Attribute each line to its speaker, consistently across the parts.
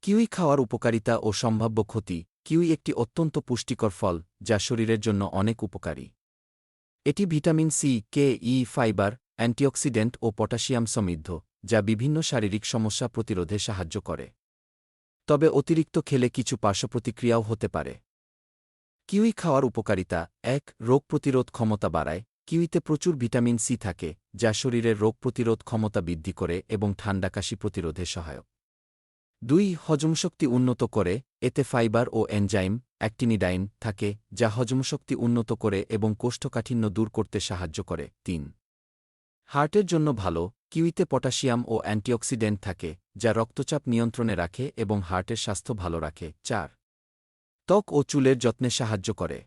Speaker 1: Kiwi খাওয়ার উপকারিতা ও সম্ভাব্য ক্ষতি। কিউই একটি অত্যন্ত পুষ্টিকর ফল যা শরীরের জন্য অনেক উপকারী। এটি ভিটামিন সি, কে, ই, ফাইবার, অ্যান্টিঅক্সিডেন্ট ও পটাশিয়াম সমৃদ্ধ, যা বিভিন্ন শারীরিক সমস্যা প্রতিরোধে সাহায্য করে। তবে অতিরিক্ত খেলে কিছু পার্শ্বপ্রতিক্রিয়াও হতে পারে। কিউই খাওয়ার উপকারিতা: ১. রোগ প্রতিরোধ ক্ষমতা বাড়ায়। কিউইতে প্রচুর ভিটামিন সি থাকে, যা শরীরের রোগ প্রতিরোধ ক্ষমতা বৃদ্ধি করে এবং ঠান্ডা কাশি প্রতিরোধে সহায়ক। ২. হজমশক্তি উন্নত করে। এতে ফাইবার ও এনজাইম, অ্যাক্টিনিডাইন থাকে, যা হজমশক্তি উন্নত করে এবং কোষ্ঠকাঠিন্য দূর করতে সাহায্য করে। ৩. হার্টের জন্য ভালো। কিউইতে পটাশিয়াম ও অ্যান্টিঅক্সিডেন্ট থাকে, যা রক্তচাপ নিয়ন্ত্রণে রাখে এবং হার্টের স্বাস্থ্য ভালো রাখে। ৪. ত্বক ও চুলের যত্নে সাহায্য করে।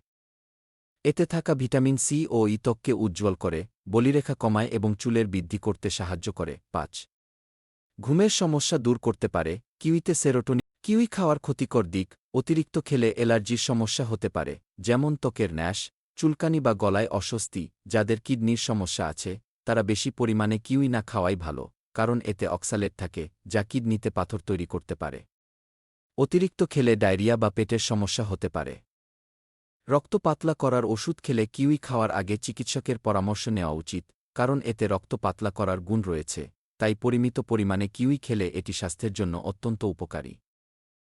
Speaker 1: এতে থাকা ভিটামিন সি ও ই ত্বককে উজ্জ্বল করে, বলিরেখা কমায় এবং চুলের বৃদ্ধি করতে সাহায্য করে। ৫. ঘুমের সমস্যা দূর করতে পারে। কিউইতে সেরোটোনিন। কিউই খাওয়ার ক্ষতিকর দিক: অতিরিক্ত খেলে অ্যালার্জির সমস্যা হতে পারে, যেমন ত্বকের ন্যাশ, চুলকানি বা গলায় অস্বস্তি। যাদের কিডনির সমস্যা আছে তারা বেশি পরিমাণে কিউই না খাওয়াই ভালো, কারণ এতে অক্সালেট থাকে, যা কিডনিতে পাথর তৈরি করতে পারে। অতিরিক্ত খেলে ডায়রিয়া বা পেটের সমস্যা হতে পারে। রক্ত পাতলা করার ওষুধ খেলে কিউই খাওয়ার আগে চিকিৎসকের পরামর্শ নেওয়া উচিত, কারণ এতে রক্ত পাতলা করার গুণ রয়েছে, তাই পরিমিত পরিমাণে কিউই খেলে এটি স্বাস্থ্যের জন্য অত্যন্ত উপকারী।